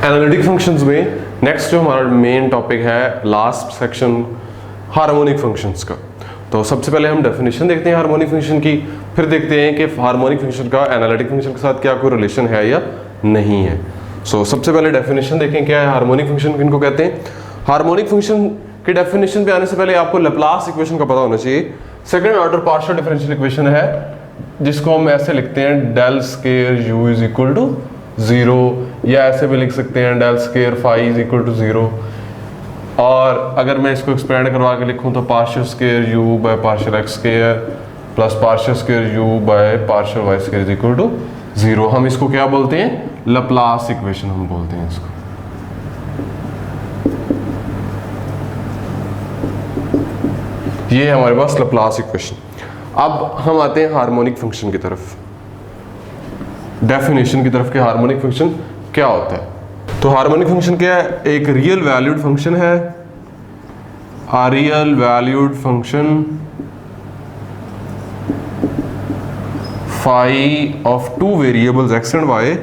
Analytic functions में next जो हमारा मेन टॉपिक है लास्ट सेक्शन हार्मोनिक फंक्शंस का। तो सबसे पहले हम डेफिनेशन देखते हैं हार्मोनिक फंक्शन की, फिर देखते हैं कि हार्मोनिक फंक्शन का एनालिटिक फंक्शन के साथ क्या कोई रिलेशन है या नहीं है। सबसे पहले डेफिनेशन देखें क्या है हार्मोनिक फंक्शन किनको कहते हैं। हार्मोनिक फंक्शन के डेफिनेशन पे आने से पहले आपको लैप्लास इक्वेशन का पता होना चाहिए। Second order partial differential equation है जिसको हम ऐसे लिखते हैं del square u is equal to 0, या ऐसे भी लिख सकते हैं del square phi is equal to 0। और अगर मैं इसको एक्सपेंड करवा के लिखूं तो partial square u by partial x square plus partial square u by partial y square is equal to 0। हम इसको क्या बोलते हैं? लैप्लास इक्वेशन हम बोलते हैं इसको। ये है हमारे पास लैप्लास इक्वेशन। अब हम आते हैं हार्मोनिक फंक्शन की तरफ, डेफिनेशन की तरफ कि हार्मोनिक फंक्शन क्या होता है। तो हार्मोनिक फंक्शन क्या है? एक रियल वैल्यूड फंक्शन है, a real valued function phi of two variables x and y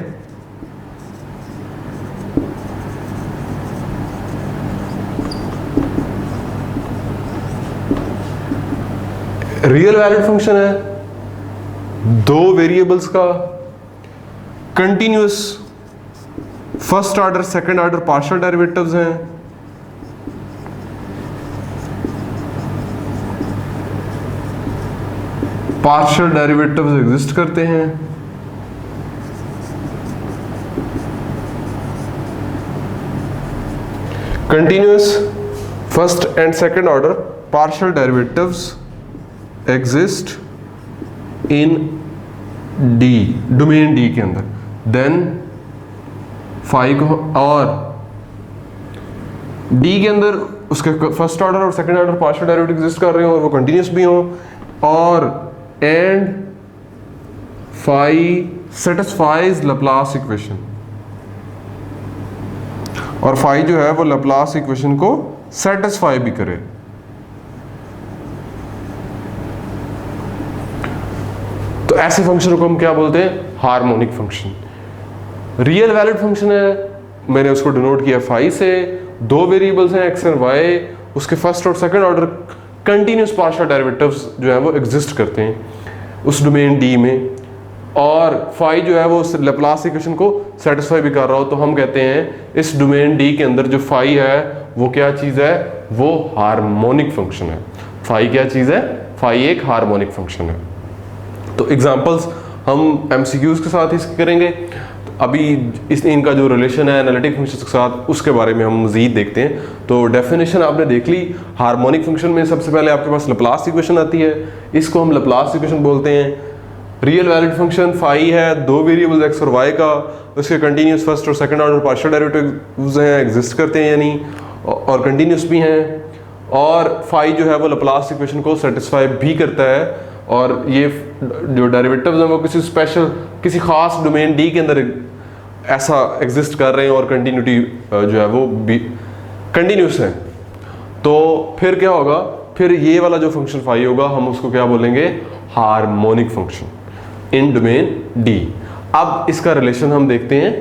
real valued function है, दो वेरिएबल्स का continuous first order second order partial derivatives हैं, पार्शियल डेरिवेटिव्स एग्जिस्ट करते हैं, continuous first and second order partial derivatives exist in d, domain D के अंदर, then phi को और डी के अंदर उसके फर्स्ट ऑर्डर और second order partial derivative exist कर रहे हो और वो कंटिन्यूस भी हो, और and phi satisfies Laplace equation, और फाई जो है वो लैप्लास इक्वेशन को सेटिस्फाई भी करे। तो ऐसे फंक्शन को हम क्या बोलते हैं? Harmonic function. Real valid function है, मैंने उसको डिनोट किया फाई से, दो वेरिएबल्स हैं एक्स एंड वाई, उसके फर्स्ट और second order continuous partial derivatives जो है वो एग्जिस्ट करते हैं उस डोमेन डी में, और फाई जो है वो उस लैप्लास इक्वेशन को सेटिस्फाई भी कर रहा हो, तो हम कहते हैं इस डोमेन डी के अंदर जो फाई है वो क्या चीज है? वो हार्मोनिक फंक्शन है। फाई क्या चीज है? फाई एक हार्मोनिक फंक्शन है। तो एग्जांपल्स हम एमसीक्यूज के साथ ही करेंगे। तो अभी इनका जो रिलेशन है एनालिटिक फंक्शंस के साथ उसके बारे में हम मजीद देखते हैं। तो डेफिनेशन आपने देख ली। हार्मोनिक फंक्शन में सबसे पहले आपके पास लैप्लास इक्वेशन आती है, इसको हम लैप्लास इक्वेशन बोलते हैं। रियल वैलिड फंक्शन फाई है, दो वेरिएबल्स एक्स और वाई का, उसके कंटिन्यूस फर्स्ट और सेकंड ऑर्डर पार्शियल डेरिवेटिव्स हैं, एग्जिस्ट करते हैं यानी, और कंटिन्यूस भी हैं, और फाई जो है वो लैप्लास इक्वेशन को सेटिस्फाई भी करता है, और ये जो डेरिवेटिव्स हैं वो किसी स्पेशल किसी खास डोमेन डी के अंदर ऐसा एग्जिस्ट कर रहे हैं और कंटिन्यूटी जो है वो भी कंटिन्यूस है। तो फिर क्या होगा? फिर ये वाला जो फंक्शन फाई होगा हम उसको क्या बोलेंगे? Harmonic function in domain D. अब इसका रिलेशन हम देखते हैं,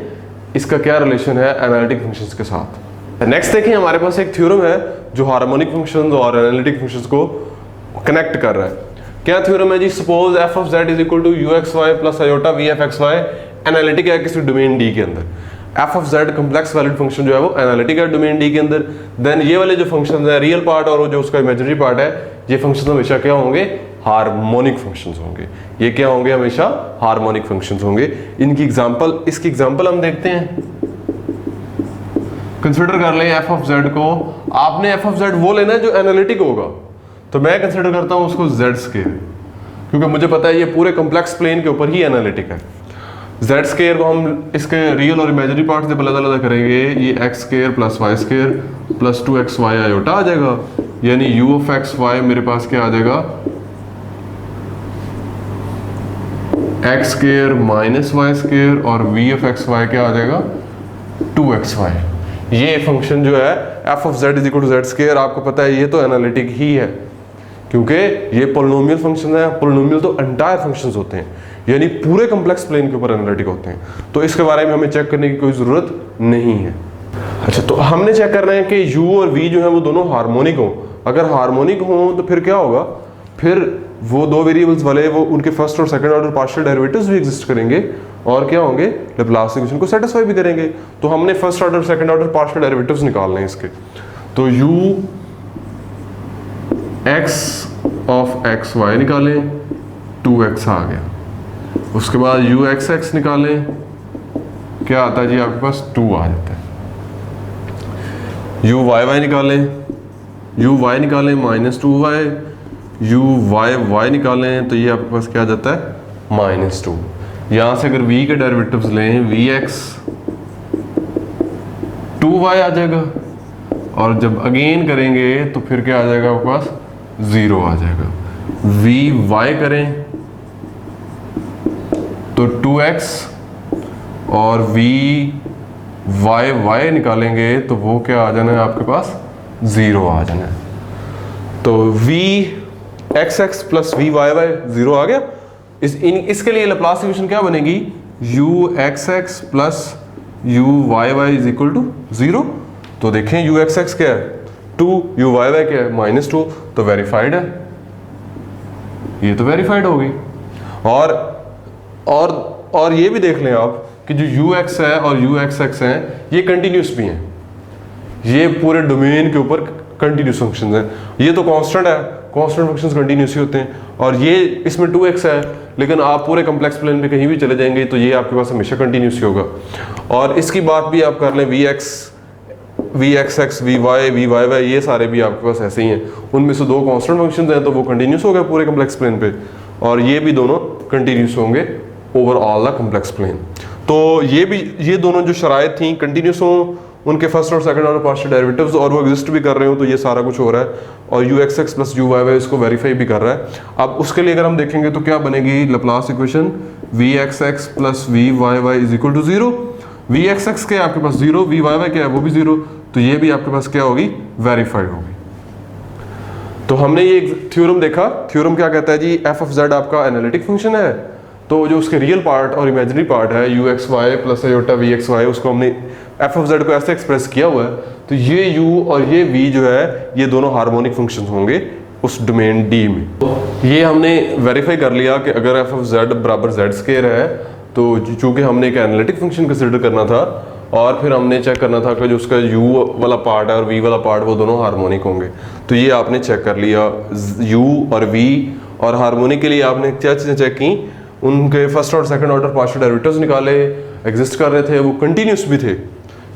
इसका क्या रिलेशन है एनालिटिक फंक्शंस के साथ। नेक्स्ट देखें, हमारे पास एक थ्योरम है जो हार्मोनिक फंक्शंस और एनालिटिक फंक्शंस को कनेक्ट कर रहा है। क्या थ्योरम है जी? Suppose f of z is equal to u x y plus iota v f x y analytic है किसी डोमेन डी के अंदर। F of z complex valid function जो है वो एनालिटिक है डोमेन डी के अंदर। देन ये वाले जो फंक्शन है रियल पार्ट और जो उसका इमेजिनरी पार्ट है, ये फंक्शन हमेशा क्या होंगे? हार्मोनिक फंक्शंस होंगे। ये क्या होंगे? हमेशा हार्मोनिक फंक्शंस होंगे। इनकी एग्जांपल, इसकी एग्जांपल हम देखते हैं। कंसिडर कर लें एफ ऑफ जेड को, आपने एफ ऑफ जेड वो लेना है जो एनालिटिक होगा, तो मैं कंसिडर करता हूं उसको जेड स्क्वायर, क्योंकि मुझे पता है ये पूरे कॉम्प्लेक्स प्लेन के ऊपर ही एनालिटिक है। जेड स्क्वायर को हम इसके रियल और इमेजिनरी पार्ट से अलग-अलग करेंगे, ये x square plus Y square plus 2xy iota आ जाएगा, यानी u ऑफ एक्स वाई मेरे पास क्या आ जाएगा? X square minus y square, और v ऑफ एक्स वाई क्या आ जाएगा? 2xy। ये फंक्शन जो है f of z is equal to z square, आपको पता है ये तो एनालिटिक ही है, क्योंकि ये पोलिनोमियल फंक्शन है। पोलिनोमियल तो एंटायर फंक्शंस होते हैं, यानी पूरे कॉम्प्लेक्स प्लेन के ऊपर एनालिटिक होते हैं। तो इसके बारे में हमें चेक करने की कोई ज़रूरत नहीं है। अच्छा, तो हमने चेक करना है कि u और v जो है वो दोनों हार्मोनिक हों। अगर हार्मोनिक हों तो फिर क्या होगा, फिर वो दो वेरिएबल्स वाले वो उनके फर्स्ट और सेकंड ऑर्डर पार्शियल डेरिवेटिव्स भी एग्जिस्ट करेंगे और क्या होंगे, लैप्लास इक्वेशन को सेटिस्फाई भी करेंगे। तो हमने first order second order partial derivatives निकालने हैं इसके। तो u x of x y निकालें, 2x आ गया। उसके बाद u x x निकालें, क्या आता है जी आपके पास 2 आ जाता है। u y y निकालें, u y निकालें -2y, u y y निकालें तो ये आपके पास क्या आ जाता है -2। यहाँ से अगर v के डेरिवेटिव्स लें, vx 2y आ जाएगा और जब अगेन करेंगे तो फिर क्या आ जाएगा आपके पास 0 आ जाएगा। vy करें तो 2x और y निकालेंगे तो वो क्या आ जाना है आपके पास 0 आ जाना है। तो vx प्लस vy 0 आ गया। इसके लिए लैप्लास इक्वेशन क्या बनेगी, uxx plus uy is equal to 0। तो देखें uxx क्या है 2, uy क्या है -2, तो वेरीफाइड है, ये तो वेरीफाइड होगी। और ये भी देख लें आप कि जो ux है और uxx है ये कंटिन्यूस भी हैं, ये पूरे डोमेन के ऊपर कंटिन्यूस फंक्शंस हैं। ये तो कांस्टेंट है, कांस्टेंट फंक्शंस कंटिन्यूस ही होते हैं। और ये इसमें 2x है, लेकिन आप पूरे कम्प्लेक्स प्लेन पे कहीं भी चले जाएंगे तो ये आपके पास हमेशा कंटिन्यूस ही होगा। और इसकी बात भी आप कर लें, vxx vy ये सारे भी आपके पास ऐसे ही हैं। उनमें से 2 कांस्टेंट फंक्शंस हैं तो वो कंटिन्यूस हो गए पूरे कम्प्लेक्स प्लेन पे, और ये भी दोनों कंटिन्यूस होंगे over all the complex plane. तो ये दोनों जो शराइत थी कंटिन्यूस हों, उनके फर्स्ट और सेकंड ऑर्डर पार्शियल डेरिवेटिव्स और वो एग्जिस्ट भी कर रहे हो, तो ये सारा कुछ हो रहा है। और uxx प्लस uy इसको वेरीफाई भी कर रहा है। अब उसके लिए अगर हम देखेंगे तो क्या बनेगी Laplace equation, vxx plus vy is equal to 0। vxx क्या है आपके पास 0, vy क्या है वो भी 0, तो ये भी आपके पास क्या होगी, वेरीफाइड होगी। तो हमने ये एक थ्योरम देखा। थ्योरम क्या कहता है जी, f ऑफ z आपका एनालिटिक फंक्शन है, तो जो उसके रियल पार्ट और इमेजिनरी पार्ट है uxy प्लस आयोटा vxy, उसको हमने f ऑफ z को ऐसे एक्सप्रेस किया हुआ है। तो ये u और ये v जो है ये दोनों हार्मोनिक फंक्शंस होंगे उस डोमेन D में। तो ये हमने वेरीफाई कर लिया कि अगर f ऑफ z बराबर z स्क्वायर है, तो चूंकि हमने एक एनालिटिक फंक्शन कंसिडर करना था और फिर हमने चेक करना था कि जो उसका u वाला पार्ट है और v वाला पार्ट वो दोनों हार्मोनिक होंगे। तो ये आपने चेक कर लिया, u और v। और हार्मोनिक के लिए आपने क्या चीज़ें चेक की, उनके फर्स्ट और सेकंड ऑर्डर पार्शियल डेरिवेटिव्स निकाले, एग्जिस्ट कर रहे थे, वो कंटिन्यूस भी थे,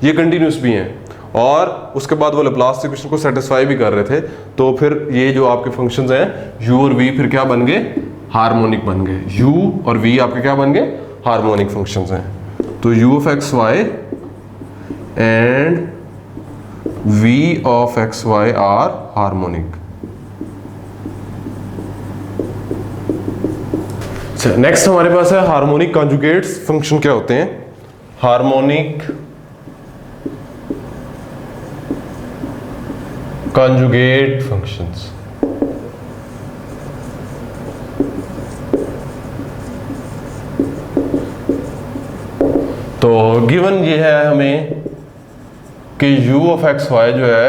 ये कंटिन्यूस भी हैं, और उसके बाद वो लैप्लास इक्वेशन को सेटिस्फाई भी कर रहे थे। तो फिर ये जो आपके फंक्शंस हैं u और v फिर क्या बन गए, हार्मोनिक बन गए। u और v आपके क्या बन गए, हार्मोनिक फंक्शंस हैं। तो u of x y and v of x y are harmonic. Next हमारे पास है हार्मोनिक कॉन्जुगेट्स फंक्शन क्या होते हैं। Harmonic conjugate functions. तो गिवन ये है हमें कि u ऑफ एक्स वाई जो है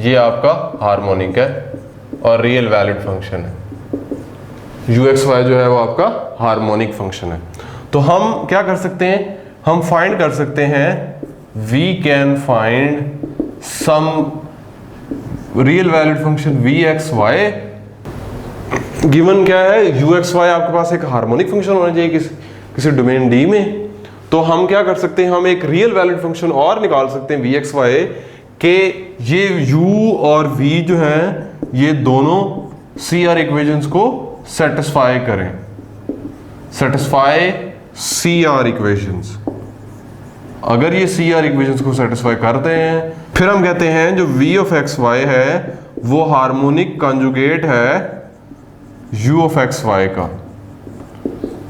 ये आपका हार्मोनिक है और रियल वैलिड फंक्शन है। uxy जो है वो आपका हार्मोनिक फंक्शन है। तो हम क्या कर सकते हैं, हम फाइंड कर सकते हैं, we can find some real valued function vxy। Given क्या है, uxy आपके पास एक हार्मोनिक फंक्शन होना चाहिए किसी डोमेन D में। तो हम क्या कर सकते हैं, हम एक रियल वैलिड फंक्शन और निकाल सकते हैं vxy के ये u और v जो हैं ये दोनों CR इक्वेशंस को सेटिस्फाई करें, सेटिस्फाई CR इक्वेशंस। अगर ये CR इक्वेशंस को सेटिस्फाई करते हैं फिर हम कहते हैं जो v ऑफ एक्स वाई है वो हार्मोनिक कॉन्जुगेट है u ऑफ एक्स वाई का,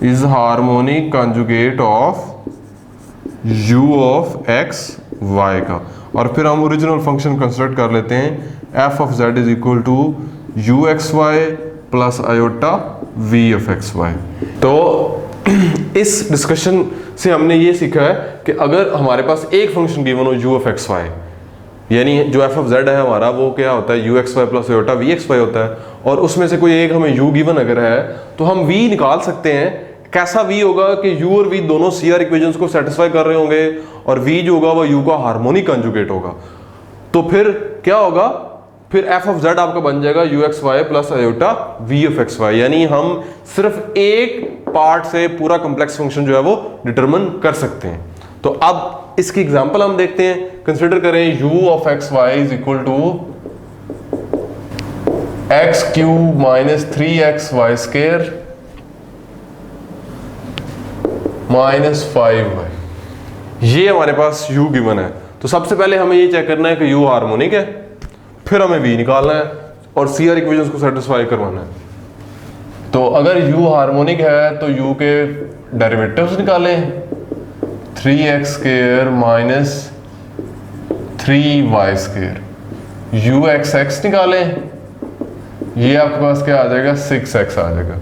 is harmonic conjugate of u of x y का। और फिर हम ओरिजिनल फंक्शन कंसिडर कर लेते हैं f of z is equal to u x y plus iota v of x y. तो इस डिस्कशन से हमने ये सीखा है कि अगर हमारे पास एक फंक्शन गिवन हो u ऑफ एक्स वाई, यानी जो f ऑफ z है हमारा वो क्या होता है u x y plus iota v x y होता है, और उसमें से कोई एक हमें u गिवन अगर है तो हम v निकाल सकते हैं। कैसा v होगा कि u और v दोनों CR इक्वेशंस को सेटिस्फाई कर रहे होंगे और v जो होगा वो u का हार्मोनिक कंजुगेट होगा। तो फिर क्या होगा, फिर f ऑफ z आपका बन जाएगा u x y plus iota v of x y, यानी हम सिर्फ एक पार्ट से पूरा कॉम्प्लेक्स फंक्शन जो है वो डिटरमिन कर सकते हैं। तो अब इसकी एग्जांपल हम देखते हैं। कंसीडर करें u of x y is equal to x cube minus 3x y square minus 5y। ये हमारे पास u गिवन है। तो सबसे पहले हमें ये चेक करना है कि u हार्मोनिक है, फिर हमें v निकालना है और CR इक्वेशंस को सेटिस्फाई करवाना है। तो अगर u हार्मोनिक है तो u के डेरिवेटिव्स निकालें, 3x square minus 3y square, u x x निकालें, ये आपके पास क्या आ जाएगा 6x आ जाएगा।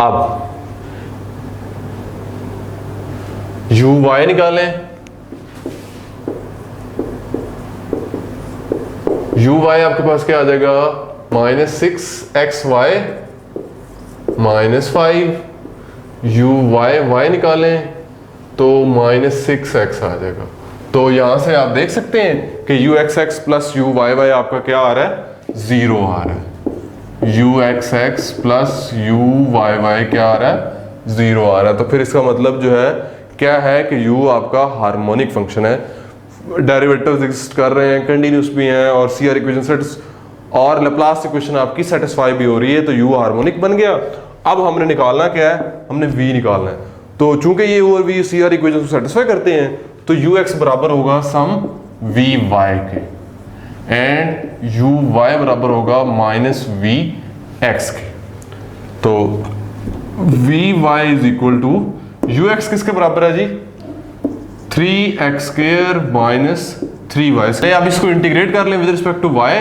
अब u y निकालें, u y आपके पास क्या आ जाएगा minus 6xy minus 5, u y निकालें तो माइनस 6x आ जाएगा। तो यहां से आप देख सकते हैं कि u x x plus u y y आपका क्या आ रहा है 0 आ रहा है, u x x plus u y y क्या आ रहा है 0 आ रहा है। तो फिर इसका मतलब जो है क्या है कि u आपका हार्मोनिक फंक्शन है, डेरिवेटिव्स एग्जिस्ट कर रहे हैं, कंटिन्यूस भी हैं और CR इक्वेशन और लैप्लास इक्वेशन आपकी सेटिस्फाई भी हो रही है, तो u हार्मोनिक बन गया। अब हमने निकालना क्या है, हमने v निकालना है। तो चूंकि ये u और v CR इक्वेशन को सेटिस्फाई करते हैं तो ux बराबर होगा सम vy के एंड uy बराबर होगा माइनस vx के। तो vy is equal to ux किसके बराबर है जी 3x स्क्वायर माइनस 3y। अब इसको इंटीग्रेट कर लें विद रिस्पेक्ट टू y,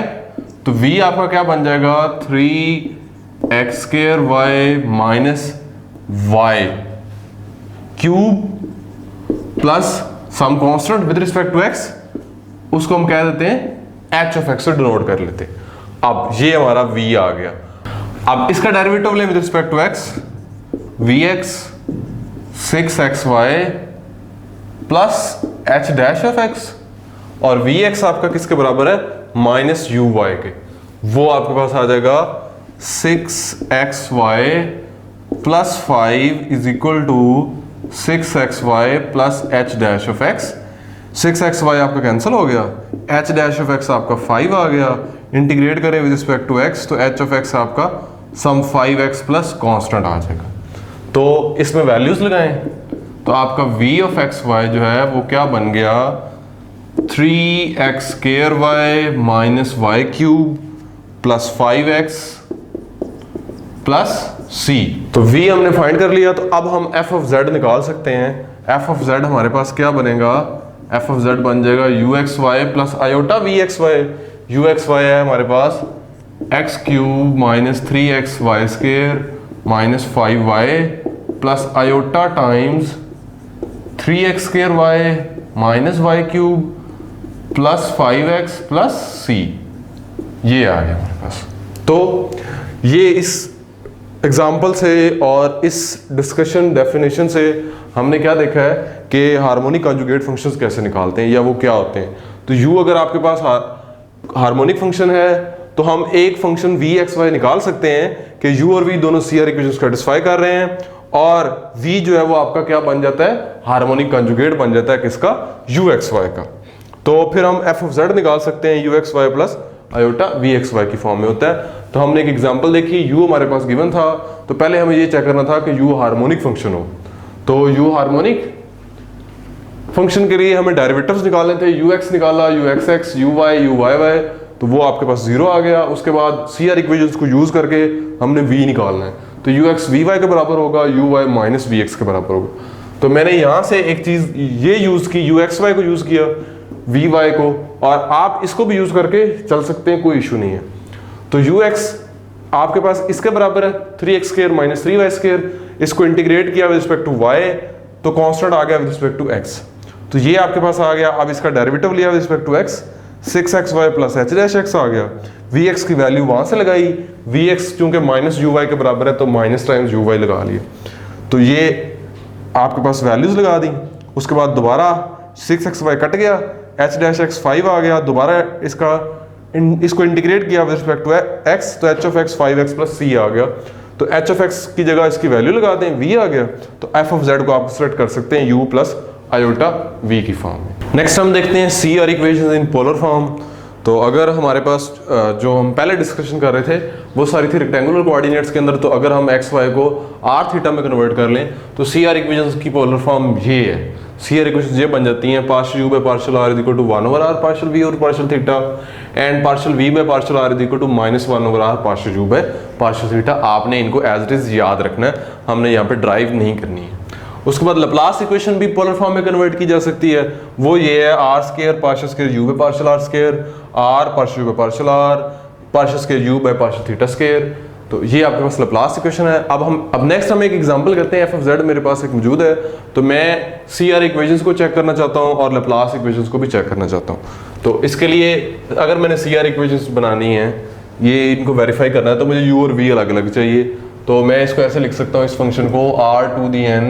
तो v आपका क्या बन जाएगा 3x square y minus y cube plus some constant with respect to x, उसको हम कह देते हैं h ऑफ x से डिनोट कर लेते हैं। अब ये हमारा v आ गया। अब इसका डेरिवेटिव लें with respect to x, vx 6xy plus h dash of x, और vx आपका किसके बराबर है माइनस uy के, वो आपके पास आ जाएगा 6xy plus 5 is equal to 6xy plus h dash of x। 6xy आपका कैंसिल हो गया, h डैश ऑफ x आपका 5 आ गया। इंटीग्रेट करें विद रिस्पेक्ट टू x तो h ऑफ x आपका सम 5x प्लस कांस्टेंट आ जाएगा। तो इसमें वैल्यूज लगाएं तो आपका v ऑफ एक्स वाई जो है वो क्या बन गया 3x square y minus y cube plus 5x plus c। तो v हमने फाइंड कर लिया, तो अब हम f ऑफ z निकाल सकते हैं। f ऑफ z हमारे पास क्या बनेगा, f ऑफ z बन जाएगा u x y plus iota v x y. u x y है हमारे पास x क्यूब minus 3x y square minus 5y plus iota times 3x square y minus y cube plus 5x plus c। ये आ गया हमारे पास। तो ये इस एग्जाम्पल से और इस डिस्कशन डेफिनेशन से हमने क्या देखा है कि हार्मोनिक कंजुगेट फंक्शंस कैसे निकालते हैं या वो क्या होते हैं। तो u अगर आपके पास हार्मोनिक फंक्शन है तो हम एक फंक्शन v एक्स वाई निकाल सकते हैं कि u और v दोनों CR इक्वेशंस को सेटिस्फाई कर रहे हैं, और v जो है वो आपका क्या बन जाता है हार्मोनिक कंजुगेट बन जाता है किसका u एक्स वाई का। तो फिर हम f ऑफ z निकाल सकते हैं u x y plus iota v x y की फॉर्म में होता है। तो हमने एक एग्जांपल देखी, u हमारे पास गिवन था, तो पहले हमें ये चेक करना था कि u हार्मोनिक फंक्शन हो। तो u हार्मोनिक फंक्शन के लिए हमें डेरिवेटिव्स निकालने थे, u x निकाला, u x x, u y y, तो वो आपके पास 0 आ गया। उसके बाद CR इक्वेशंस को यूज करके हमने v निकालना है, तो u x v y के बराबर होगा, u y minus v x के बराबर होगा। तो मैंने यहाँ से एक चीज ये यूज की, u x y को यूज किया v y को, और आप इसको भी यूज करके चल सकते हैं, कोई इशू नहीं है। तो u x आपके पास इसके बराबर है 3x square minus 3y square, इसको इंटीग्रेट किया विद रिस्पेक्ट टू y तो कांस्टेंट आ गया विद रिस्पेक्ट टू x। तो ये आपके पास आ गया। अब इसका डेरिवेटिव लिया with respect to x, 6xy plus h dash x आ गया। vx की वैल्यू वहां से लगाई, vx चूंकि माइनस uy के बराबर है तो माइनस टाइम्स uy लगा लिया। तो ये आपके पास वैल्यूज लगा दी। उसके बाद दोबारा 6xy कट गया, h डैश x 5 आ गया। दोबारा इसको इंटीग्रेट किया विद रिस्पेक्ट टू x, तो h of x 5x plus c आ गया। तो h ऑफ x की जगह इसकी वैल्यू लगा दें, v आ गया। तो f ऑफ z को आप सेट कर सकते हैं u प्लस आयोटा v की फॉर्म में। नेक्स्ट हम देखते हैं C R equations in polar form. तो अगर हमारे पास जो हम पहले डिस्कशन कर रहे थे वो सारी थी रेक्टेंगुलर कोऑर्डिनेट्स के अंदर, तो अगर हम एक्स वाई को आर थीटा में कन्वर्ट कर लें तो सी आर इक्वेशंस की पोलर फॉर्म ये है। सी आर इक्वेशंस ये बन जाती हैं partial u by partial r is equal to 1 over r partial v और partial theta, and partial v by partial r is equal to -1 over r partial u by partial theta. आपने इनको as it is याद रखना है, हमने यहाँ पे drive नहीं करनी है। उसके बाद लैप्लास इक्वेशन भी पोलर फॉर्म में कन्वर्ट की जा सकती है। वो ये है r square partial square u by partial r square, r partial u by partial r partial square u by partial theta square. तो ये आपके पास लैप्लास इक्वेशन है। अब नेक्स्ट हम एक एग्जांपल करते हैं। एफ ऑफ जेड मेरे पास एक मौजूद है, तो मैं सी आर इक्वेशंस को चेक करना चाहता हूँ और लैप्लास इक्वेशंस को भी चेक करना चाहता हूँ। तो इसके लिए अगर मैंने सी आर इक्वेशंस बनानी है, ये इनको वेरीफाई करना है, तो मुझे यू और वी अलग अलग चाहिए। तो मैं इसको ऐसे लिख सकता हूँ इस फंक्शन को r to the n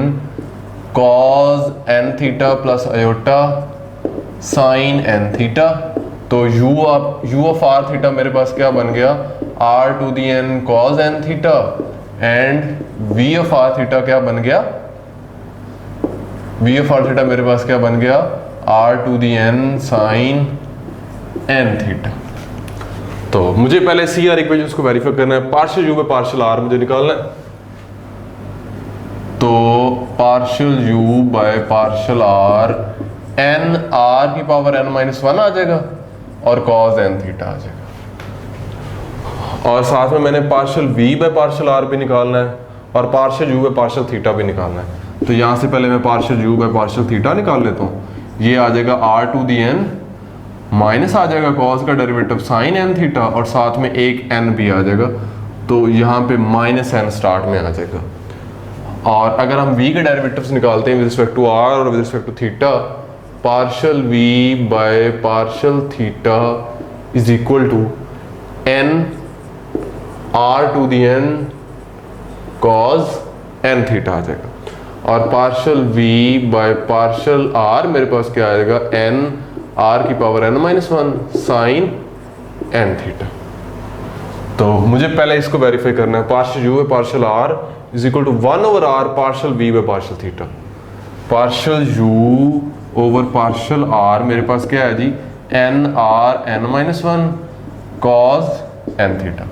cos n theta plus iota sine n theta. तो u ऑफ r थीटा मेरे पास क्या बन गया, r to the n cos n theta, and v of r theta क्या बन गया, v ऑफ r थीटा मेरे पास क्या बन गया, r to the n sign n theta. तो मुझे पहले सी आर इक्वेशंस को वेरीफाई करना है। Partial u by partial r मुझे निकालना है, तो partial u by partial r n r की पावर n माइनस 1 आ जाएगा और cos n थीटा आ जाएगा। और साथ में मैंने partial v by partial R भी निकालना है और partial u by partial theta भी निकालना है। तो यहां से पहले मैं partial u by partial theta निकाल लेता हूं। ये आ जाएगा r to the n minus आ जाएगा cos का डेरिवेटिव साइन n थीटा और साथ में एक n भी आ जाएगा। तो यहाँ पे माइनस n स्टार्ट में आ जाएगा। और अगर हम v के डेरिवेटिव्स निकालते हैं विद रिस्पेक्ट टू r और with respect to theta, partial v by partial theta is equal to n r to the n cos n theta आ जाएगा। और partial v by partial r मेरे पास क्या आएगा, n r की power n minus 1 sine n theta. तो मुझे पहले इसको वेरीफाई करना है। Partial u by partial r is equal to 1 over r partial v by partial theta. Partial u over partial r मेरे पास क्या है जी, n r n minus 1 cos n theta.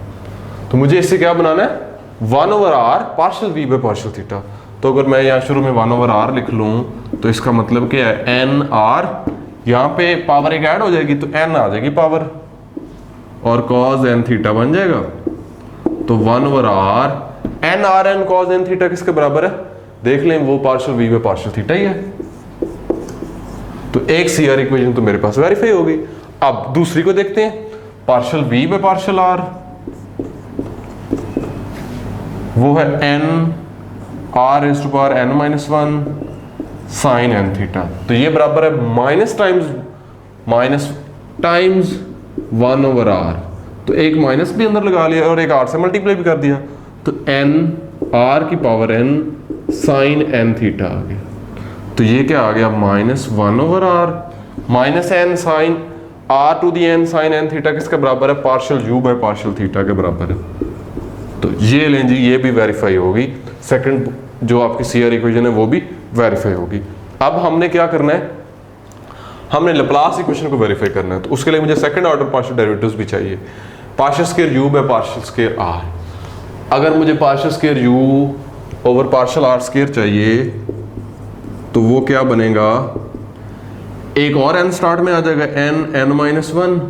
तो मुझे इससे क्या बनाना है, 1 over r partial v by partial theta. तो अगर मैं यहाँ शुरू में 1 ओवर r लिख लूँ तो इसका मतलब क्या है, n r, यहाँ पे पावर एक ऐड हो जाएगी तो n आ जाएगी पावर और cos n थीटा बन जाएगा। तो 1 over r n r n cos n theta किसके बराबर है, देख लें, वो partial v by partial theta ही है। तो एक सी आर इक्वेशन तो मेरे पास वेरीफाई होगी। अब दूसरी को देखते हैं, partial v by partial r, वो है n r raise to power n minus 1 sine n theta. तो ये बराबर है माइनस टाइम्स 1 ओवर r। तो एक माइनस भी अंदर लगा लिया और एक r से मल्टीप्लाई भी कर दिया, तो n r की power n sign n theta आ गया। तो ये क्या आ गया, -1 over r minus n sine r to the n sign n theta किसके बराबर है, partial u by partial theta के बराबर है। तो ये लें जी, ये भी वेरीफाई होगी। सेकंड जो आपकी सी आर इक्वेशन है वो भी वेरीफाई होगी। अब हमने क्या करना है, हमने लैप्लास इक्वेशन को वेरीफाई करना है। तो उसके लिए मुझे सेकंड ऑर्डर पार्शियल डेरिवेटिव्स भी चाहिए। Partial square u by partial square r, अगर मुझे partial square u over partial r square चाहिए तो वो क्या बनेगा, एक और n स्टार्ट में आ जाएगा, n minus 1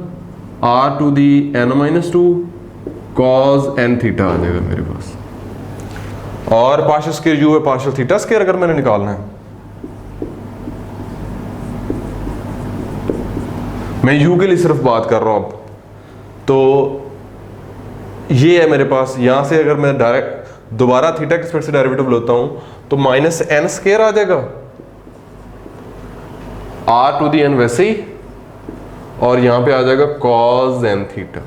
r to the n minus 2 cos n theta आ जाएगा मेरे पास। और पार्शियल स्क्वायर u है पार्शियल थीटा स्क्वायर अगर मैंने निकालना है, मैं u के लिए सिर्फ बात कर रहा हूं। अब तो ये है मेरे पास, यहां से अगर मैं डायरेक्ट दोबारा थीटा के रिस्पेक्ट से डेरिवेटिव लेता हूं तो माइनस n स्क्वायर आ जाएगा आर टू दी एन वैसे ही, और यहाँ पे आ जाएगा कॉज एन थीटा।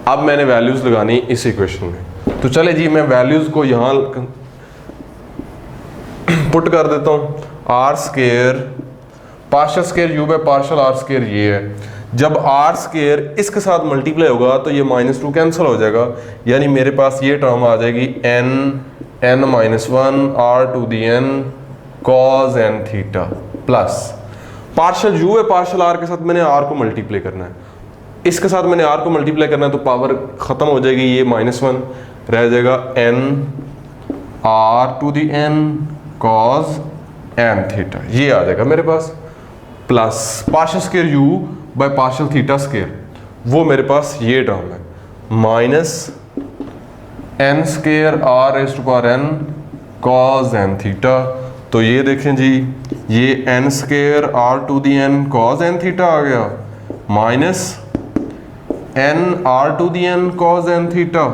अब मैंने वैल्यूज लगानी इस इक्वेशन में, तो चले जी मैं वैल्यूज को यहाँ पुट कर देता हूँ। R square partial square u by partial r square ये है। जब आर स्केयर इसके साथ मल्टीप्लाई होगा तो ये -2 कैंसिल हो जाएगा, यानी मेरे पास ये टर्म आ जाएगी n -1 r to the n cos n theta plus partial u है पार्शियल r के साथ मैंने r को मल्टीप्लाई करना है, इसके साथ मैंने r को मल्टीप्लाई करना है तो पावर खत्म हो जाएगी, ये -1 रह जाएगा n r to the n cos n theta, ये आ जाएगा मेरे पास, plus partial square u by partial theta square, वो मेरे पास ये टर्म है, minus n square r raise to power n cos n theta. तो ये देखें जी, ये n square r to the n cos n theta आ गया, minus n r to the n cos n theta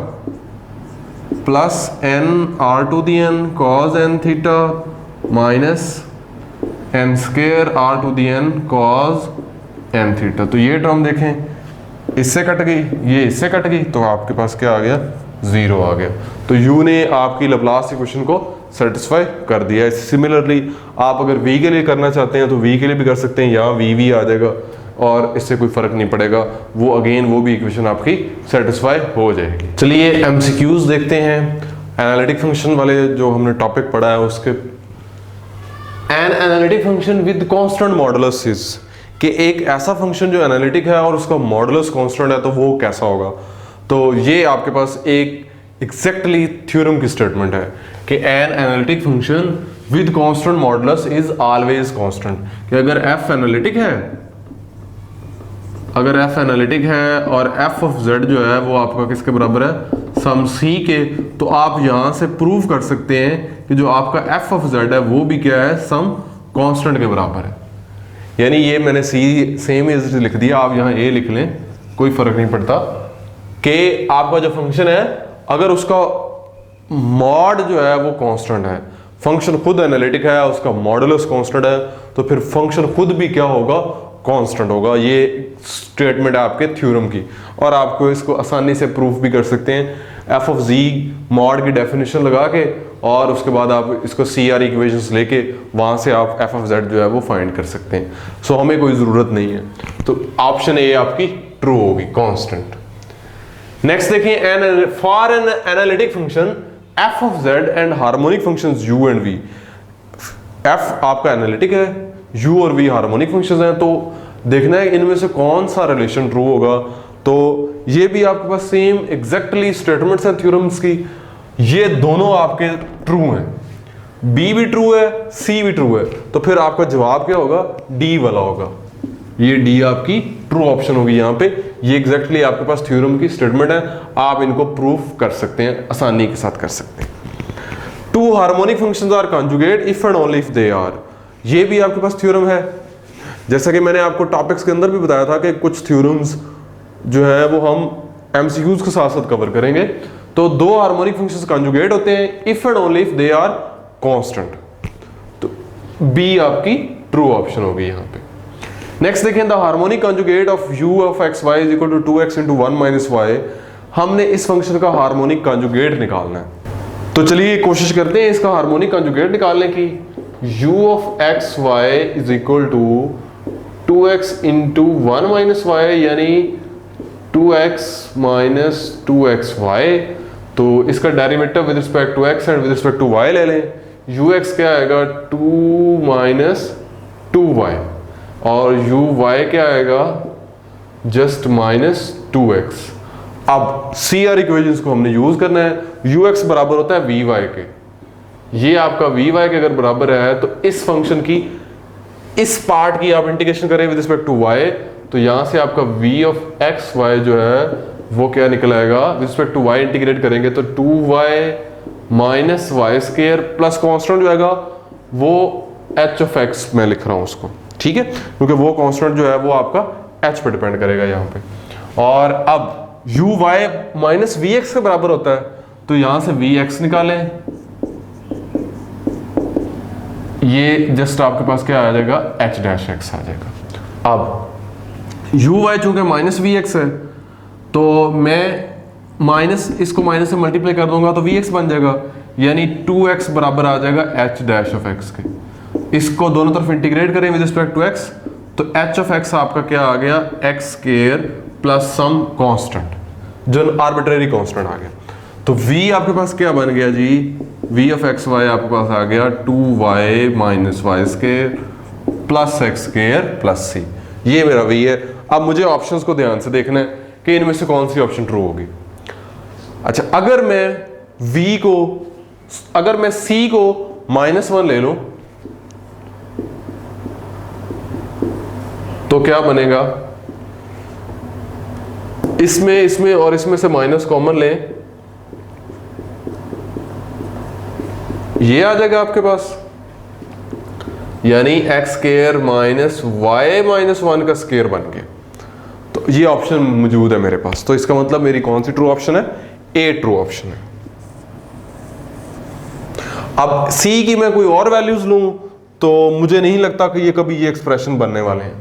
plus n r to the n cos n theta minus n square r to the n cos n theta. तो ये term देखें, इससे cut गई, ये इससे cut गई, तो आपके पास क्या आ गया, 0 आ गया। तो u ने आपकी लैप्लास इक्वेशन को सेटिस्फाई कर दिया है। सिमिलरली आप अगर v के लिए करना चाहते हैं तो v के लिए भी कर सकते हैं, यहाँ v आ जाएगा और इससे कोई फर्क नहीं पड़ेगा, वो अगेन वो भी इक्वेशन आपकी सेटिस्फाई हो जाएगी। चलिए MCQs देखते हैं। एनालिटिक फंक्शन वाले जो हमने टॉपिक पढ़ा है उसके, an analytic function with constant modulus is, कि एक ऐसा फंक्शन जो एनालिटिक है और उसका मॉडुलस कांस्टेंट है तो वो कैसा होगा। तो ये आपके पास एक एग्जैक्टली थ्योरम की स्टेटमेंट है कि an analytic function with constant modulus is always constant, कि अगर f एनालिटिक है, अगर f एनालिटिक है और f ऑफ z जो है वो आपका किसके बराबर है, सम c के, तो आप यहां से प्रूव कर सकते हैं कि जो आपका f ऑफ z है वो भी क्या है, सम कांस्टेंट के बराबर है। यानी ये मैंने c सेम एज लिख दिया, आप यहाँ a लिख लें कोई फर्क नहीं पड़ता, कि आपका जो फंक्शन है अगर उसका मॉड जो है वो कांस्टेंट है, फंक्शन खुद एनालिटिक है, उसका मॉडुलस कांस्टेंट है, तो फिर फंक्शन खुद भी क्या होगा, कांस्टेंट होगा। ये स्टेटमेंट है आपके थ्योरम की, और आपको इसको आसानी से प्रूफ भी कर सकते हैं f ऑफ z मॉड की डेफिनेशन लगा के, और उसके बाद आप इसको CR इक्वेशंस लेके वहां से आप f ऑफ z जो है वो फाइंड कर सकते हैं। सो हमें कोई ज़रूरत नहीं है, तो ऑप्शन ए आपकी ट्रू होगी, कांस्टेंट। नेक्स्ट देखिए, for an analytic function f of z and harmonic functions u and v। f आपका एनालिटिक है, u और v हार्मोनिक फंक्शंस हैं, तो देखना है इनमें से कौन सा रिलेशन ट्रू होगा। तो ये भी आपके पास सेम एग्जैक्टली स्टेटमेंट्स हैं थ्योरम्स की, ये दोनों आपके ट्रू हैं, b भी ट्रू है, c भी ट्रू है, तो फिर आपका जवाब क्या होगा, d वाला होगा। ये d आपकी ट्रू ऑप्शन होगी यहाँ पे। ये एग्जैक्टली आपके पास थ्योरम की स्टेटमेंट है, आप इनको प्रूफ कर सकते हैं, आसानी के साथ कर सकते हैं। Two harmonic functions are conjugate if and only if they are, ये भी आपके पास थ्योरम है। जैसा कि मैंने आपको टॉपिक्स के अंदर भी बताया था कि कुछ थ्योरम्स जो है वो हम MCQs के साथ साथ कवर करेंगे। तो दो हार्मोनिक फंक्शंस कॉन्जुगेट होते हैं if and only if they are constant, तो B आपकी ट्रू ऑप्शन होगी यहाँ पे। नेक्स्ट देखें, the harmonic conjugate of u of x y is equal to 2x into 1 minus y। हमने इस फंक्शन का हार्मोनिक कॉन्जुगेट निकालना है, तो चलिए कोशिश करते हैं इसका हार्मोनिक कॉन्जुगेट निकालने की। u of x y is equal to 2x into 1 minus y, यानी 2x माइनस 2xy। तो इसका derivative with respect to x and with respect to y ले लें। ux क्या आएगा, 2 माइनस 2y, और uy क्या आएगा, जस्ट माइनस 2x। अब CR इक्वेशंस को हमने यूज करना है। ux बराबर होता है vy के, ये आपका vy के अगर बराबर है तो इस फंक्शन की इस पार्ट की आप इंटीग्रेशन करें विद रिस्पेक्ट टू y, तो यहां से आपका v ऑफ x y जो है वो क्या निकल आएगा, with respect to y integrate करेंगे तो 2y minus y square plus constant जो आएगा वो h ऑफ x मैं लिख रहा हूं उसको, ठीक है, क्योंकि वो कांस्टेंट जो है वो आपका h पे डिपेंड करेगा यहाँ पे। और अब uy माइनस vx के बराबर होता है, तो यहां से vx निकालें, ये जस्ट आपके पास क्या आ जाएगा, एच डैश एक्स आ जाएगा। अब यू वाई चूंकि माइनस वी एक्स है तो मैं माइनस इसको माइनस से मल्टीप्लाई कर दूंगा तो वी एक्स बन जाएगा, यानी 2x बराबर आ जाएगा एच डैश ऑफ एक्स के। इसको दोनों तरफ इंटीग्रेट करें विद रिस्पेक्ट टू x तो एच ऑफ एक्स आपका क्या आ गया, x square plus some constant जो आर्बिट्रेरी कांस्टेंट आ गया। तो v आपके पास क्या बन गया जी, v ऑफ एक्स वाई आपके पास आ गया 2y minus y square plus x square plus c। ये मेरा v है। अब मुझे ऑप्शंस को ध्यान से देखना है कि इनमें से कौन सी ऑप्शन ट्रू होगी। अच्छा, अगर मैं c को -1 ले लूं तो क्या बनेगा, इसमें और इसमें से माइनस कॉमन लें, ये आ जाएगा आपके पास, यानी x square minus y minus 1 का स्क्वायर बन गया। तो ये ऑप्शन मौजूद है मेरे पास। तो इसका मतलब मेरी कौन सी ट्रू ऑप्शन है, ए ट्रू ऑप्शन है। अब सी की मैं कोई और वैल्यूज लूं तो मुझे नहीं लगता कि ये कभी ये एक्सप्रेशन बनने वाले हैं।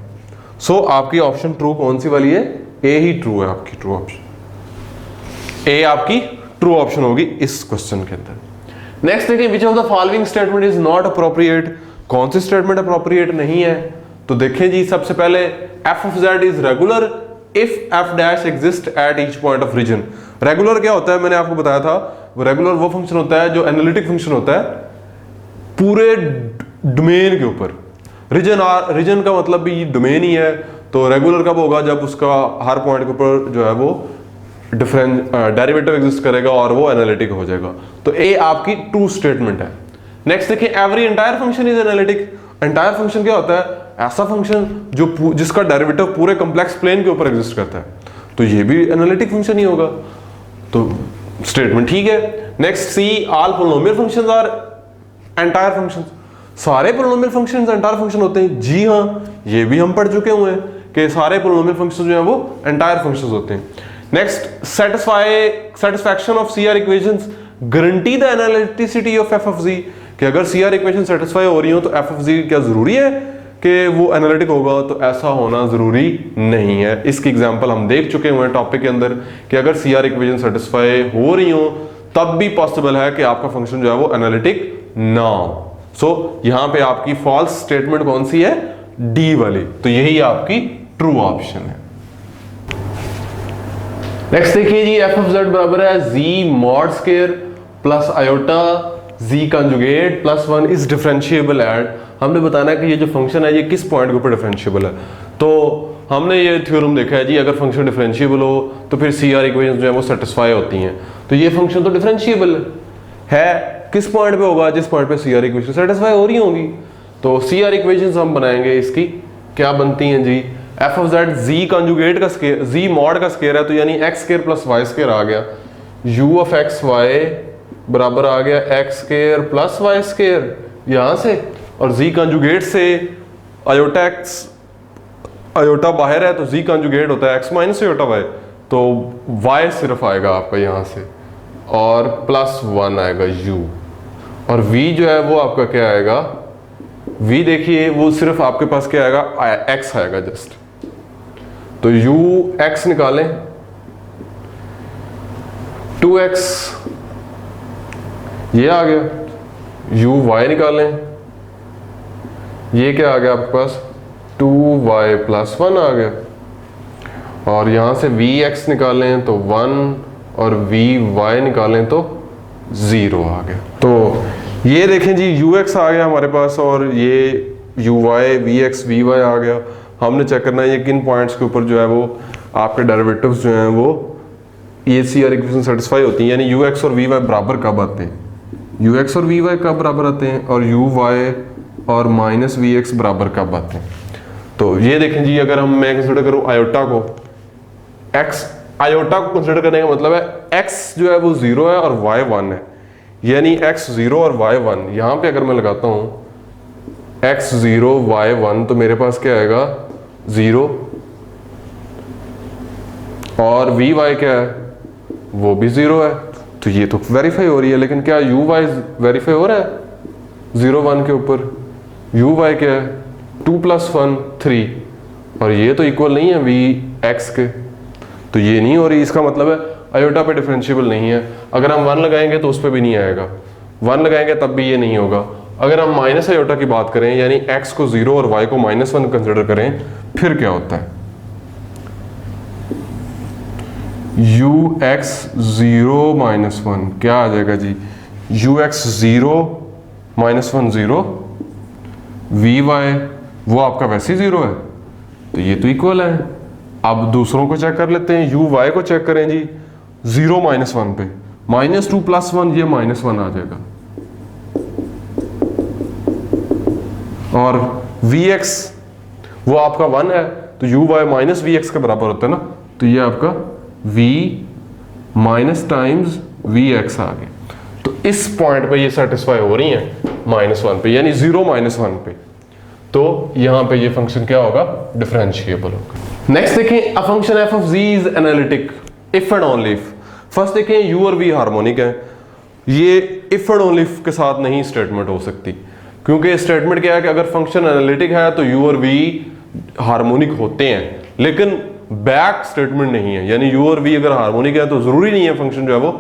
सो आपकी ऑप्शन ट्रू कौन सी वाली है, ए ही ट्रू है आपकी ट्रू ऑप्शन। ए आपकी ट्रू ऑप्शन होगी इस क्वेश्चन के अंदर। नेक्स्ट देखें, विच of the following statement is not appropriate. कौन सी स्टेटमेंट अप्रोप्रिएट नहीं है, तो देखें जी, सबसे पहले f of z is regular if f dash exist at each point of region. Regular क्या होता है, मैंने आपको बताया था, रेगुलर वो फंक्शन होता है जो एनालिटिक फंक्शन होता है पूरे डोमेन के ऊपर। रीजन का मतलब भी डोमेन ही है। तो रेगुलर कब होगा, जब उसका हर पॉइंट के ऊपर जो है वो डिफरेंट डेरिवेटिव एग्जिस्ट करेगा और वो एनालिटिक हो जाएगा। तो ए आपकी ट्रू स्टेटमेंट है। नेक्स्ट देखिए, every entire function is analytic. Entire function क्या होता है, ऐसा फंक्शन जो जिसका डेरिवेटिव पूरे कॉम्प्लेक्स प्लेन के ऊपर एग्जिस्ट करता है। तो ये भी एनालिटिक फंक्शन ही होगा, तो स्टेटमेंट ठीक है। Next c, all polynomial functions are entire functions. सारे पोलिनोमियल फंक्शंस एंटायर फंक्शन होते हैं। जी हाँ, ये भी हम पढ़ चुके हुए हैं कि सारे पोलिनोमियल फंक्शंस जो हैं वो एंटायर फंक्शंस होते हैं। Next, satisfaction of CR equations guarantee the analyticity of F of G. कि अगर सीआर इक्वेशन सेटिस्फाई हो रही हो तो एफ ऑफ जी क्या जरूरी है कि वो एनालिटिक होगा, तो ऐसा होना जरूरी नहीं है। इसकी एग्जांपल हम देख चुके हुए हैं टॉपिक के अंदर कि अगर सीआर इक्वेशन सेटिस्फाई हो रही हो तब भी पॉसिबल है कि आपका फंक्शन जो है वो एनालिटिक ना हो। सो यहां पे आपकी फॉल्स स्टेटमेंट कौन सी है, डी वाली। तो यही आपकी ट्रू ऑप्शन है। नेक्स्ट देखिए जी, एफ ऑफ जेड बराबर है G mod square plus iota G conjugate plus 1 is differentiable at. हमने बताना है कि ये जो फंक्शन है ये किस पॉइंट के ऊपर डिफरेंशिएबल है। तो हमने ये थ्योरम देखा है जी, अगर फंक्शन डिफरेंशिएबल हो तो फिर सीआर इक्वेशन जो है वो सेटिस्फाई होती हैं। तो ये फंक्शन तो डिफरेंशिएबल है, किस पॉइंट पे होगा, जिस पॉइंट पे सीआर इक्वेशन सेटिस्फाई हो रही होंगी। तो सीआर इक्वेशंस हम बनाएंगे, इसकी क्या बनती हैं जी, F of Z G conjugate का स्क्वायर, जी मॉड का स्क्वायर है तो यानी x square plus Y square आ गया, यू ऑफ एक्स वाई बराबर आ गया x square plus Y square यहां से, और जी कंजुगेट से आयोटा एक्स, आयोटा बाहर है तो जी कंजुगेट होता है एक्स माइनस आयोटा वाई, तो वाई सिर्फ आएगा आपका यहां से और प्लस 1 आएगा यू, और v जो है वो आपका क्या आएगा, v देखिए वो सिर्फ आपके पास क्या आएगा, x आएगा जस्ट। तो u x निकालें, 2x ये आ गया, u y निकालें, ये क्या आ गया आपके पास 2y प्लस 1 आ गया, और यहां से vx निकालें तो 1 और vy निकालें तो 0 आ गया। तो ये देखें जी ux आ गया हमारे पास और ये uy vx vy आ गया। हमने चेक करना है ये किन पॉइंट्स के ऊपर जो है वो आपके डेरिवेटिव्स जो हैं वो ये सीआर इक्वेशन सेटिस्फाई होती हैं, यानी ux और vy बराबर कब आते हैं, ux और vy कब बराबर आते हैं, और uy और माइनस vx बराबर कब आते हैं। तो ये देखें जी, अगर मैं कंसिडर करूँ आयोटा को, x आयोटा को कंसिडर करने का मतलब है x जो है वो 0 है और y 1 है, यानी x 0 और y 1। यहां पे अगर मैं लगाता हूं x 0 y 1 तो मेरे पास क्या आएगा 0, और vy क्या है वो भी 0 है, तो ये तो वेरीफाई हो रही है। लेकिन क्या uy वेरीफाई हो रहा है 0 1 के ऊपर, यू वाई क्या है 2 + 1 3, और ये तो इक्वल नहीं है वी एक्स के, तो ये नहीं हो रही। इसका मतलब है आयोटा पे डिफरेंशिएबल नहीं है। अगर हम 1 लगाएंगे तो उस पर भी नहीं आएगा, 1 लगाएंगे तब भी ये नहीं होगा। अगर हम माइनस आयोटा की बात करें, यानी x को 0 और y को -1 कंसिडर करें, फिर क्या होता है? ux 0 -1 क्या आ जाएगा जी? ux 0 -1 0, vy वो आपका वैसे ही 0 है, तो ये तो इक्वल है। अब दूसरों को चेक कर लेते हैं, uy को चेक करें जी 0 -1 पे, -2 + 1 ये -1 आ जाएगा, और vx वो आपका 1 है, तो uy माइनस vx के बराबर होता है ना, तो ये आपका v माइनस टाइम्स vx आ गया। तो इस पॉइंट पे ये सेटिस्फाई हो रही है -1 पे, यानी 0 -1 पे, तो यहां पे ये फंक्शन क्या होगा? डिफरेंशिएबल होगा। नेक्स्ट देखें, a function f of z is analytic if and only if. First देखें u और v हार्मोनिक है, ये इफ एंड ओनली इफ के साथ नहीं स्टेटमेंट हो सकती, क्योंकि स्टेटमेंट क्या है कि अगर फंक्शन एनालिटिक है तो u और v हार्मोनिक होते हैं, लेकिन बैक स्टेटमेंट नहीं है, यानी u और v अगर हार्मोनिक है तो जरूरी नहीं है फंक्शन जो है वो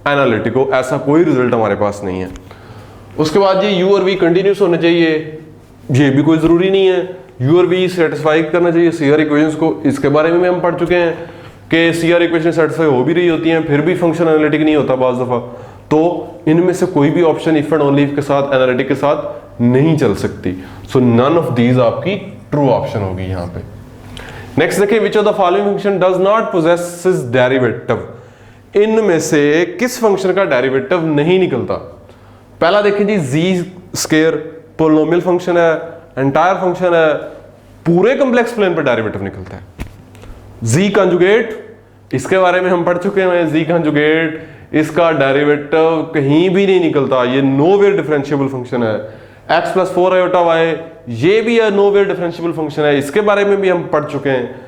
एनालिटिक हो, ऐसा कोई रिजल्ट हमारे पास नहीं है। उसके बाद ये u और v कंटिन्यूस होने चाहिए, ये भी कोई जरूरी नहीं है। u और v सेटिस्फाई करना चाहिए CR इक्वेशंस को, इसके बारे में हम पढ़ चुके हैं कि CR इक्वेशन सेटिस्फाई हो भी रही होती हैं, फिर भी फंक्शन एनालिटिक नहीं होता बाज दफा। तो इनमें से कोई भी option if and only if के साथ, एनालिटिक के साथ नहीं चल सकती। सो नन ऑफ दीज आपकी ट्रू ऑप्शन होगी यहाँ पे। नेक्स्ट देखिए, which of the following function does not possesses derivative. इनमें से किस फंक्शन का डेरिवेटिव नहीं निकलता? पहला देखिए जी, जी स्क्वायर पोलिनोमियल फंक्शन है, एंटायर फंक्शन है, पूरे कॉम्प्लेक्स प्लेन पर डेरिवेटिव निकलता है। जी कंजुगेट, इसके बारे में हम पढ़ चुके हैं, जी कंजुगेट इसका डेरिवेटिव कहीं भी नहीं निकलता, ये नोवेयर डिफरेंशिएबल फंक्शन है। x + 4 आयोटा y ये भी है नोवेयर डिफरेंशिएबल फंक्शन है, इसके बारे में भी हम पढ़ चुके हैं।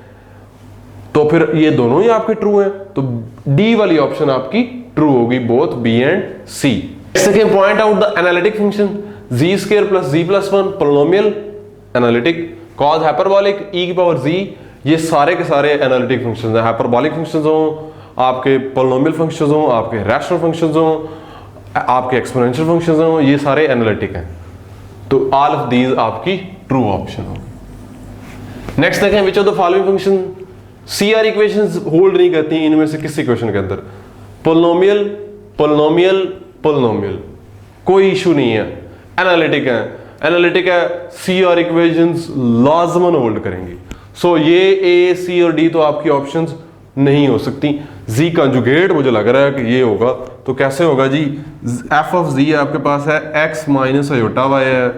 तो फिर ये दोनों ही आपके ट्रू हैं, तो डी वाली ऑप्शन आपकी ट्रू होगी, both b and c. Second, point out the analytic function z² + z + 1 polynomial analytic, cause hyperbolic e⁻g, ये सारे के सारे एनालिटिक फंक्शंस हैं। हाइपरबोलिक फंक्शंस हो, आपके पोलिनोमियल फंक्शंस हो, आपके रैशनल फंक्शंस हो, आपके एक्सपोनेंशियल फंक्शंस हो, ये सारे एनालिटिक हैं। तो ऑल ऑफ दीज आपकी ट्रू ऑप्शन होगी। नेक्स्ट देखें, विच of the following function CR equations hold नहीं करती इनमें से किस इक्वेशन के अंदर? पोलिनोमियल पोलिनोमियल पोलिनोमियल, कोई इशू नहीं है, एनालिटिक है, एनालिटिक है, CR इक्वेशंस लाजमन होल्ड करेंगी। सो ये A, C और D तो आपकी ऑप्शंस नहीं हो सकती। Z कंजुगेट मुझे लग रहा है कि ये होगा, तो कैसे होगा जी? f ऑफ z आपके पास है x माइनस आयोटा y है,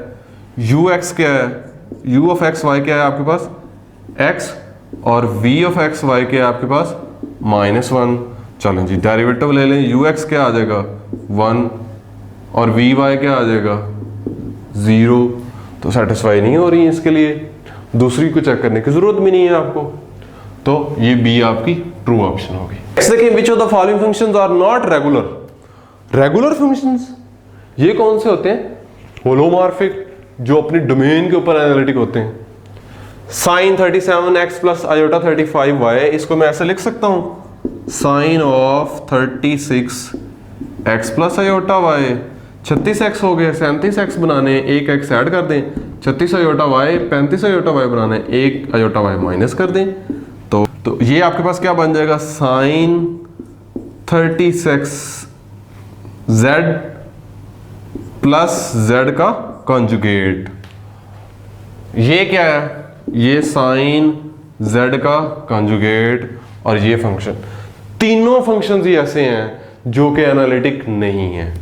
ux क्या है? u ऑफ x y क्या है आपके पास? x, और v ऑफ x y क्या है आपके पास? -1। चलें जी, डेरिवेटिव ले लें, ux क्या आ जाएगा? 1, और vy क्या आ जाएगा? 0। तो सेटिस्फाई नहीं हो रही है, इसके लिए दूसरी को चेक करने की जरूरत भी नहीं है आपको, तो ये बी आपकी ट्रू ऑप्शन होगी। नेक्स्ट देखिए, which of the following functions are not regular. Regular functions ये कौन से होते हैं? होलोमॉर्फिक, जो अपनी डोमेन के ऊपर एनालिटिक होते हैं। sin 37x + आयोटा 35y, इसको मैं ऐसे लिख सकता हूं, sin of 36x + iota y, 36x हो गए, 37x बनाने, एक x ऐड कर दें, 36 आयोटा y 35 आयोटा y बनाने, एक आयोटा y माइनस कर दें, तो ये आपके पास क्या बन जाएगा? sin 36z + z का कॉन्जुगेट। ये क्या है? ये sin z का कॉन्जुगेट, और ये फंक्शन, तीनों फंक्शंस ही ऐसे हैं जो कि एनालिटिक नहीं है।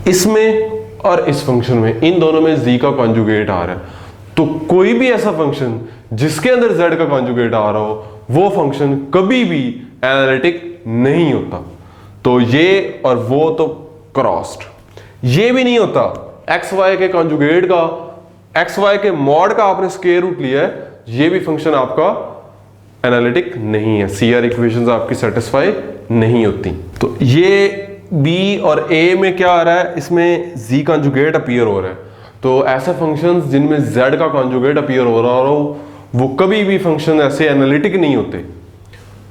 इसमें और इस फंक्शन में, इन दोनों में z का कॉन्जुगेट आ रहा है, तो कोई भी ऐसा फंक्शन जिसके अंदर z का कॉन्जुगेट आ रहा हो, वो फंक्शन कभी भी एनालिटिक नहीं होता। तो ये और वो तो क्रॉस्ड। ये भी नहीं होता, एक्स वाई के कॉन्जुगेट का, एक्स वाई के मॉड का आपने स्क्वायर रूट लिया है, ये भी फंक्शन आपका एनालिटिक नहीं है, CR इक्वेशंस आपकी सेटिस्फाई नहीं होती। तो ये बी और ए में क्या आ रहा है, इसमें z कॉन्जुगेट अपीयर हो रहा है। तो ऐसे फंक्शंस जिनमें z का कॉन्जुगेट अपीयर हो रहा हो वो कभी भी फंक्शन ऐसे एनालिटिक नहीं होते,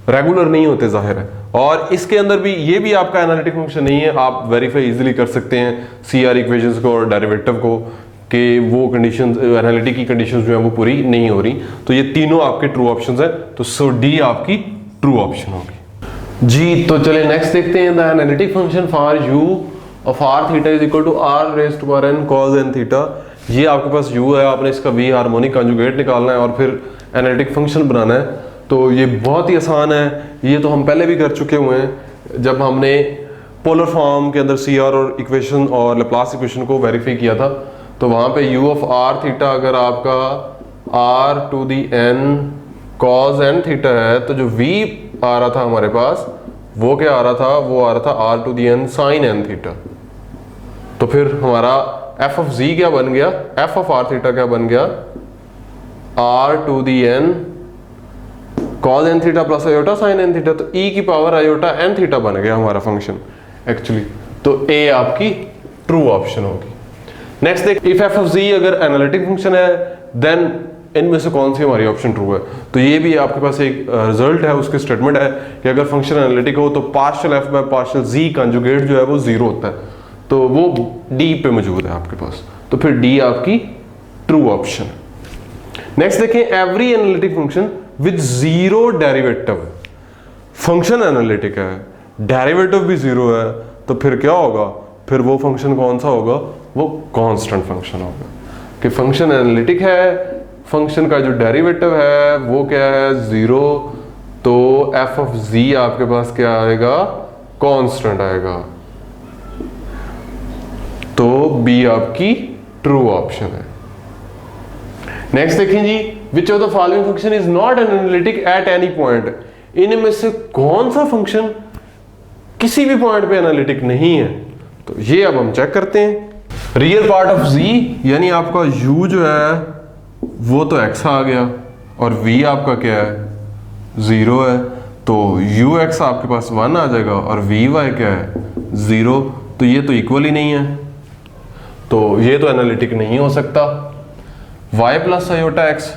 रेगुलर नहीं होते, जाहिर है। और इसके अंदर भी ये भी आपका एनालिटिक फंक्शन नहीं है। आप वेरीफाई इजीली कर सकते हैं CR इक्वेशंस को और डेरिवेटिव को कि वो कंडीशंस, एनालिटिक की कंडीशंस जो है वो पूरी नहीं हो रही। तो ये तीनों आपके ट्रू ऑप्शंस हैं, तो सो डी आपकी ट्रू ऑप्शन होगी जी। तो चलिए नेक्स्ट देखते हैं, the analytic function for u of r theta is equal to r raised to n cos n theta. ये आपके पास u है, आपने इसका v हार्मोनिक कॉन्जुगेट निकालना है और फिर एनालिटिक फंक्शन बनाना है। तो ये बहुत ही आसान है, ये तो हम पहले भी कर चुके हुए हैं जब हमने पोलर फॉर्म के अंदर CR और इक्वेशन और लैप्लास इक्वेशन को वेरीफाई किया था। तो वहाँ पे u ऑफ r थीटा अगर आपका r to the n cos n theta है, तो जो v आ रहा था हमारे पास वो क्या आ रहा था, वो आ रहा था r to the n sin n theta. तो फिर हमारा f ऑफ z क्या बन गया, f ऑफ r थीटा क्या बन गया, r to the n cos n theta plus iota sin n theta. तो e की पावर आयोटा n थीटा बन गया हमारा फंक्शन एक्चुअली। तो a आपकी ट्रू ऑप्शन होगी। नेक्स्ट देख, इफ f ऑफ z अगर एनालिटिक फंक्शन है देन इनमें से कौन सी हमारी ऑप्शन ट्रू है। तो ये भी आपके पास एक रिजल्ट है, उसकी स्टेटमेंट है कि अगर फंक्शन एनालिटिक हो तो partial f by partial z conjugate जो है वो 0 होता है। तो वो d पे मौजूद है आपके पास, तो फिर d आपकी ट्रू ऑप्शन है। नेक्स्ट देखें, every analytic function with zero derivative. Function analytic है, डेरिवेटिव भी 0 है, तो फिर क्या होगा, फिर वो फंक्शन कौन सा होगा, वो कांस्टेंट फंक्शन होगा। कि फंक्शन एनालिटिक है, फंक्शन का जो डेरिवेटिव है वो क्या है, 0, तो f ऑफ z आपके पास क्या आएगा, कांस्टेंट आएगा। तो b आपकी ट्रू ऑप्शन है। नेक्स्ट देखें जी, which of the following function is not analytic at any point. इनमें से कौन सा फंक्शन किसी भी पॉइंट पे एनालिटिक नहीं है। तो ये अब हम चेक करते हैं। रियल पार्ट ऑफ z यानी आपका u जो है वो तो x आ गया और v आपका क्या है, 0 है। तो ux आपके पास 1 आ जाएगा और vy क्या है, 0। तो ये तो इक्वल ही नहीं है, तो ये तो एनालिटिक नहीं हो सकता। y plus iota x,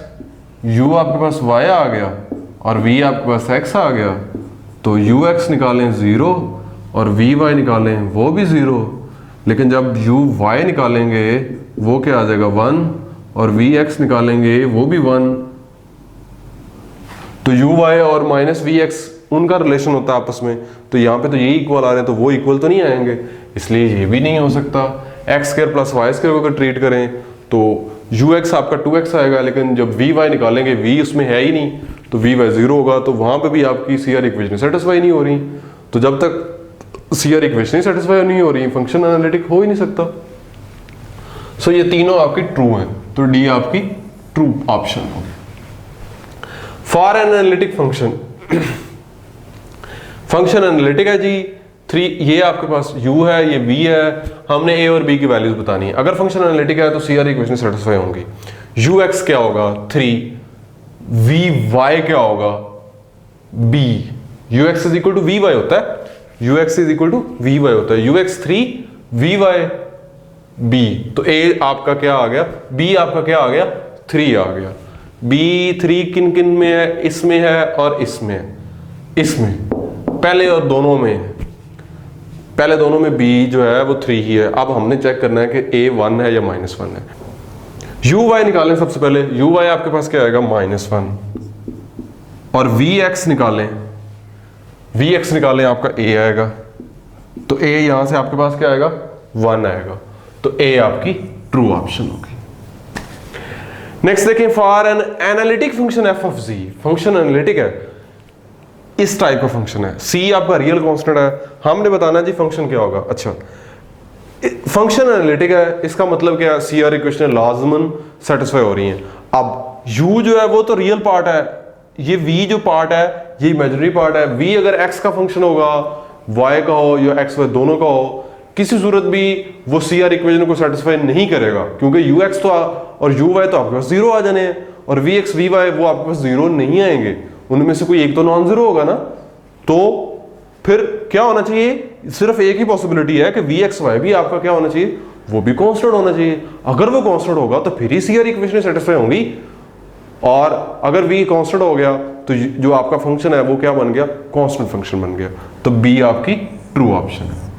u आपके पास y आ गया और v आपके पास x आ गया। तो ux निकालें 0 और vy निकालें वो भी 0। लेकिन जब uy निकालेंगे वो क्या आ जाएगा, 1, और vx निकालेंगे वो भी 1। तो uy और माइनस vx उनका रिलेशन होता है आपस में। तो यहाँ पे तो ये इक्वल आ रहे हैं, तो वो इक्वल तो नहीं आएंगे, इसलिए ये भी नहीं हो सकता। x square plus Y square को अगर ट्रीट करें तो ux आपका 2x आएगा, लेकिन जब vy निकालेंगे v उसमें है ही नहीं, तो vy 0 होगा। तो वहाँ पे भी आपकी CR इक्वेशन सेटिस्फाई नहीं हो रही। तो जब तक CR इक्वेशन ही सेटिस्फाई नहीं हो रही, फंक्शन एनालिटिक हो ही नहीं सकता। सो ये तीनों आपकी ट्रू है, तो डी आपकी ट्रू ऑप्शन होगी। For analytic function, function analytic है जी 3, ये आपके पास u है, ये v है, हमने a और b की वैल्यूज बतानी है। अगर फंक्शन एनालिटिक है तो CR इक्वेशन सेटिस्फाई होंगी। ux क्या होगा 3, vy क्या होगा b, ux is equal to vy होता है, ux is equal to vy होता है, ux 3 vy b। तो a आपका क्या आ गया, b आपका क्या आ गया 3 आ गया। b 3 किन किन में है, इसमें है और इसमें है, इसमें पहले और दोनों में है। पहले दोनों में b जो है वो 3 ही है। अब हमने चेक करना है कि a 1 है या -1 है। uy निकालें सबसे पहले, uy आपके पास क्या आएगा -1 और vx निकालें, vx निकालें आपका a आएगा। तो a यहां से आपके पास क्या आएगा 1 आएगा, तो a आपकी ट्रू ऑप्शन होगी। नेक्स्ट देखें, for an analytic function f of z, function analytic है, इस टाइप का फंक्शन है, c आपका रियल कांस्टेंट है, हमने बताना जी फंक्शन क्या होगा। अच्छा, फंक्शन एनालिटिक है, इसका मतलब क्या है, CR इक्वेशन लाजमन सेटिस्फाई हो रही हैं। अब u जो है वो तो रियल पार्ट है, ये v जो पार्ट है ये इमेजिनरी पार्ट है। v अगर x का फंक्शन होगा, y का हो या x y दोनों का हो, किसी सूरत भी वो CR इक्वेशन को सेटिस्फाई नहीं करेगा, क्योंकि ux तो और uy तो आपके पास 0 आ जाने हैं और vx vy वो आपके पास 0 नहीं आएंगे, उनमें से कोई एक तो नॉन जीरो होगा ना। तो फिर क्या होना चाहिए, सिर्फ एक ही पॉसिबिलिटी है कि वी एक्स वाई भी आपका क्या होना चाहिए, वो भी कांस्टेंट होना चाहिए। अगर वो कांस्टेंट होगा तो फिर ही सीआर इक्वेशन सेटिस्फाई होंगी, और अगर वी कांस्टेंट हो गया तो जो आपका फंक्शन है वो क्या बन गया, कांस्टेंट फंक्शन बन गया। तो बी आपकी ट्रू ऑप्शन है।